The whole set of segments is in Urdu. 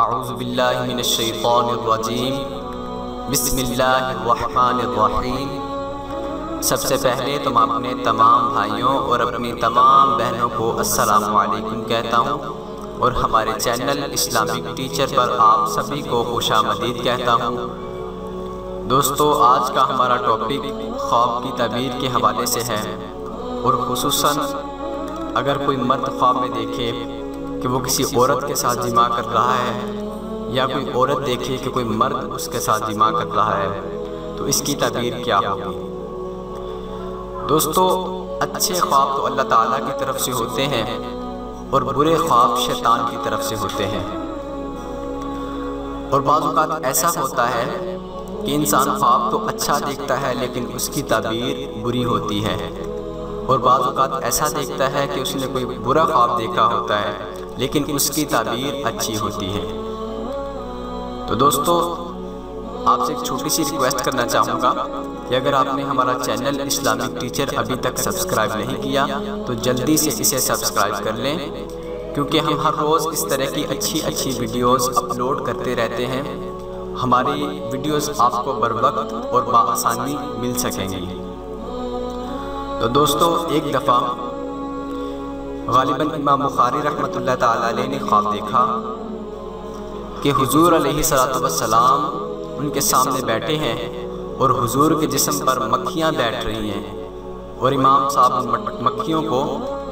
اعوذ باللہ من الشیطان الرجیم بسم اللہ الرحمن الرحیم۔ سب سے پہلے تو میں اپنے تمام بھائیوں اور اپنی تمام بہنوں کو السلام علیکم کہتا ہوں، اور ہمارے چینل اسلامک ٹیچر پر آپ سبھی کو خوش آمدید کہتا ہوں۔ دوستو، آج کا ہمارا ٹاپک خواب کی تعبیر کے حوالے سے ہے، اور خصوصاً اگر کوئی مرد خواب میں دیکھے کہ وہ کسی عورت کے ساتھ جماع کر رہا ہے، یا کوئی عورت دیکھے کہ کوئی مرد اس کے ساتھ جماع کر رہا ہے، تو اس کی تعبیر کیا ہوگی؟ دوستو، اچھے خواب تو اللہ تعالیٰ کی طرف سے ہوتے ہیں، اور برے خواب شیطان کی طرف سے ہوتے ہیں۔ اور بعض اوقات ایسا ہوتا ہے کہ انسان خواب تو اچھا دیکھتا ہے لیکن اس کی تعبیر بری ہوتی ہے، اور بعض اوقات ایسا دیکھتا ہے کہ اس نے کوئی برا خواب دیکھا ہوتا ہے لیکن اس کی تعبیر اچھی ہوتی ہے۔ تو دوستو، آپ سے ایک چھوٹی سی ریکویسٹ کرنا چاہوں گا کہ اگر آپ نے ہمارا چینل اسلامک ٹیچر ابھی تک سبسکرائب نہیں کیا تو جلدی سے اسے سبسکرائب کر لیں، کیونکہ ہم ہر روز اس طرح کی اچھی ویڈیوز اپلوڈ کرتے رہتے ہیں۔ ہماری ویڈیوز آپ کو بر وقت اور بآسانی مل سکیں گی۔ تو دوستو، ایک دفعہ غالباً امام بخاری رحمۃ اللہ تعالیٰ علیہ نے خواب دیکھا کہ حضور علیہ السلام ان کے سامنے بیٹھے ہیں، اور حضور کے جسم پر مکھیاں بیٹھ رہی ہیں، اور امام صاحب مکھیوں کو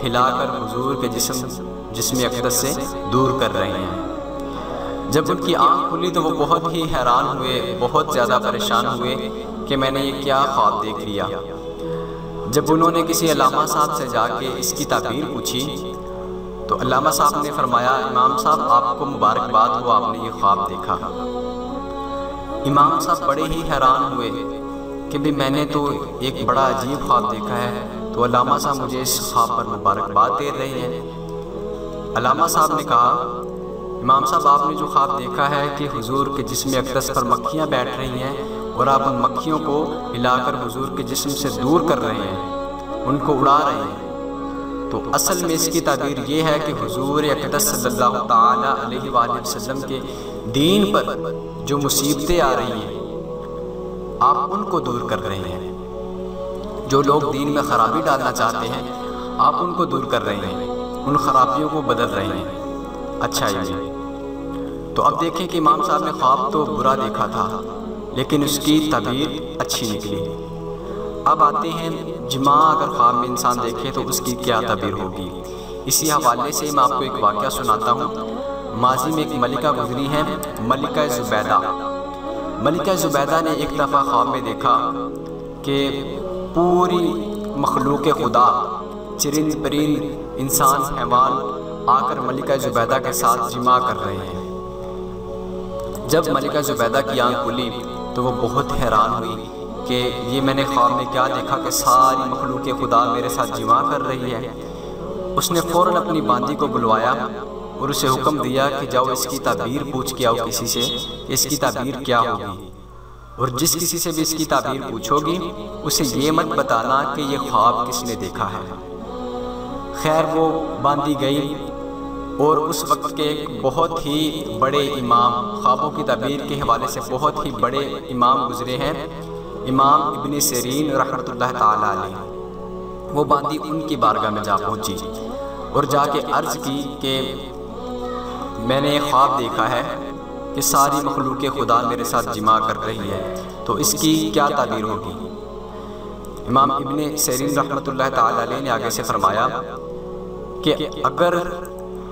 ہلا کر حضور کے جسم اقدس سے دور کر رہے ہیں۔ جب ان کی آنکھ کھلی تو وہ بہت ہی حیران ہوئے، بہت زیادہ پریشان ہوئے کہ میں نے یہ کیا خواب دیکھ لیا۔ جب انہوں نے کسی علامہ صاحب سے جا کے اس کی تعبیر پوچھی تو علامہ صاحب نے فرمایا، امام صاحب آپ کو مبارکباد ہو، آپ نے یہ خواب دیکھا۔ امام صاحب بڑے ہی حیران ہوئے کہ بھی میں نے تو ایک بڑا عجیب خواب دیکھا ہے، تو علامہ صاحب مجھے اس خواب پر مبارکباد دے رہے ہیں۔ علامہ صاحب نے کہا، امام صاحب آپ نے جو خواب دیکھا ہے کہ حضور کے جسم اقدس پر مکھیاں بیٹھ رہی ہیں، اور آپ ان مکھیوں کو ہلا کر حضور کے جسم سے دور کر رہے ہیں، ان کو اڑا رہے ہیں، تو اصل میں اس کی تعبیر یہ ہے کہ حضور اقدس صلی اللہ تعالیٰ علیہ وآلہ وسلم کے دین پر جو مصیبتیں آ رہی ہیں آپ ان کو دور کر رہے ہیں۔ جو لوگ دین میں خرابی ڈالنا چاہتے ہیں آپ ان کو دور کر رہے ہیں، ان خرابیوں کو بدل رہے ہیں۔ اچھا جی، تو اب دیکھیں کہ امام صاحب نے خواب تو برا دیکھا تھا لیکن اس کی تعبیر اچھی نکلی۔ اب آتے ہیں جماع اگر خواب میں انسان دیکھے تو اس کی کیا تعبیر ہوگی۔ اسی حوالے سے میں آپ کو ایک واقعہ سناتا ہوں۔ ماضی میں ایک ملکہ گزری ہیں، ملکہ زبیدہ۔ ملکہ زبیدہ نے ایک دفعہ خواب میں دیکھا کہ پوری مخلوق خدا، چرند پرند، انسان، حیوان آ کر ملکہ زبیدہ کے ساتھ جماع کر رہے ہیں۔ جب ملکہ زبیدہ کی آنکھ کھلی تو وہ بہت حیران ہوئی کہ یہ میں نے خواب میں کیا دیکھا کہ ساری مخلوق خدا میرے ساتھ جماع کر رہی ہے۔ اس نے فوراً اپنی باندی کو بلوایا اور اسے حکم دیا کہ جاؤ اس کی تعبیر پوچھ کے آؤ کسی سے کہ اس کی تعبیر کیا ہوگی، اور جس کسی سے بھی اس کی تعبیر پوچھو گی اسے یہ مت بتانا کہ یہ خواب کس نے دیکھا ہے۔ خیر، وہ باندی گئی، اور اس وقت کے بہت ہی بڑے امام، خوابوں کی تعبیر کے حوالے سے بہت ہی بڑے امام گزرے ہیں، امام ابن سیرین رحمۃ اللہ تعالیٰ علیہ۔ وہ باندی ان کی بارگاہ میں جا پہنچی اور جا کے عرض کی کہ میں نے ایک خواب دیکھا ہے کہ ساری مخلوق خدا میرے ساتھ جماع کر رہی ہے، تو اس کی کیا تعبیر ہوگی؟ امام ابن سیرین رحمۃ اللہ تعالیٰ علیہ نے آگے سے فرمایا کہ اگر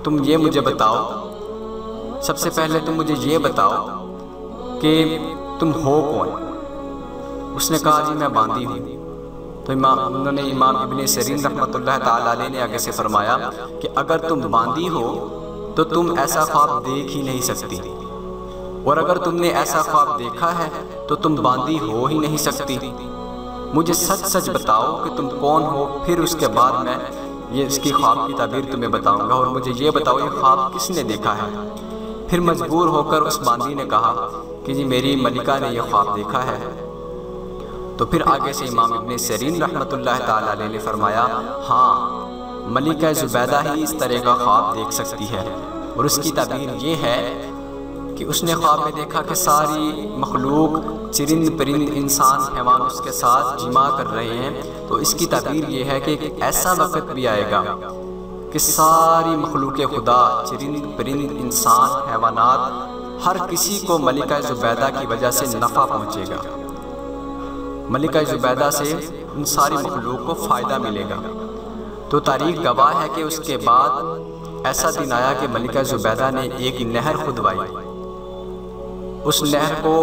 تم یہ مجھے بتاؤ، سب سے پہلے تم مجھے یہ بتاؤ کہ تم ہو کون؟ اس نے کہا، جی میں باندی ہوں۔ تو انہوں نے امام ابن سیرین رحمۃ اللہ تعالیٰ علیہ نے آگے سے فرمایا کہ اگر تم باندی ہو تو تم ایسا خواب دیکھ ہی نہیں سکتی، اور اگر تم نے ایسا خواب دیکھا ہے تو تم باندی ہو ہی نہیں سکتی۔ مجھے سچ سچ بتاؤ کہ تم کون ہو، پھر اس کے بعد میں یہ اس کی خواب کی تعبیر تمہیں بتاؤں گا، اور مجھے یہ بتاؤ یہ خواب کس نے دیکھا ہے۔ پھر مجبور ہو کر اس باندی نے کہا کہ جی میری ملکہ نے یہ خواب دیکھا ہے۔ تو پھر آگے سے امام ابن سیرین رحمۃ اللہ تعالیٰ علیہ نے فرمایا، ہاں ملکہ زبیدہ ہی اس طرح کا خواب دیکھ سکتی ہے، اور اس کی تعبیر یہ ہے کہ اس نے خواب میں دیکھا کہ ساری مخلوق چرند پرند انسان حیوان اس کے ساتھ جمع کر رہے ہیں، تو اس کی تعبیر یہ ہے کہ ایک ایسا وقت بھی آئے گا کہ ساری مخلوق خدا چرند پرند انسان حیوانات ہر کسی کو ملکہ زبیدہ کی وجہ سے نفع پہنچے گا، ملکہ زبیدہ سے ان ساری مخلوق کو فائدہ ملے گا۔ تو تاریخ گواہ ہے کہ اس کے بعد ایسا دن آیا کہ ملکہ زبیدہ نے ایک نہر کھدوائی، اس نہر کو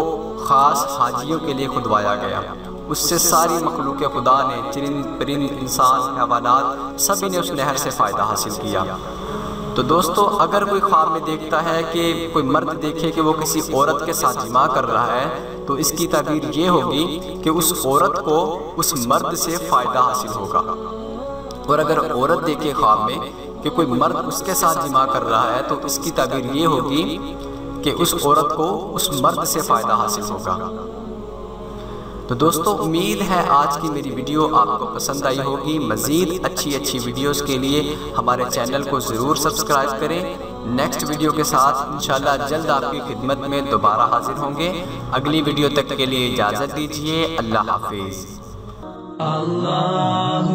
خاص حاجیوں کے لیے کھدوایا گیا، اس سے ساری مخلوق خدا نے چرند پرند انسان حیوانات سبھی نے اس نہر سے فائدہ حاصل کیا۔ تو دوستو اگر کوئی خواب میں دیکھتا ہے کہ کوئی مرد دیکھے کہ وہ کسی عورت کے ساتھ جمع کر رہا ہے، تو اس کی تعبیر یہ ہوگی کہ اس عورت کو اس مرد سے فائدہ حاصل ہوگا، اور اگر عورت دیکھے خواب میں کہ کوئی مرد اس کے ساتھ جمع کر رہا ہے، تو اس کی تعبیر یہ ہوگی کہ اس عورت کو اس مرد سے فائدہ حاصل ہوگا۔ تو دوستو امید ہے آج کی میری ویڈیو آپ کو پسند آئی ہوگی۔ مزید اچھی ویڈیوز کے لیے ہمارے چینل کو ضرور سبسکرائب کریں۔ نیکسٹ ویڈیو کے ساتھ انشاءاللہ جلد آپ کی خدمت میں دوبارہ حاضر ہوں گے۔ اگلی ویڈیو تک کے لیے اجازت دیجیے۔ اللہ حافظ۔ اللہ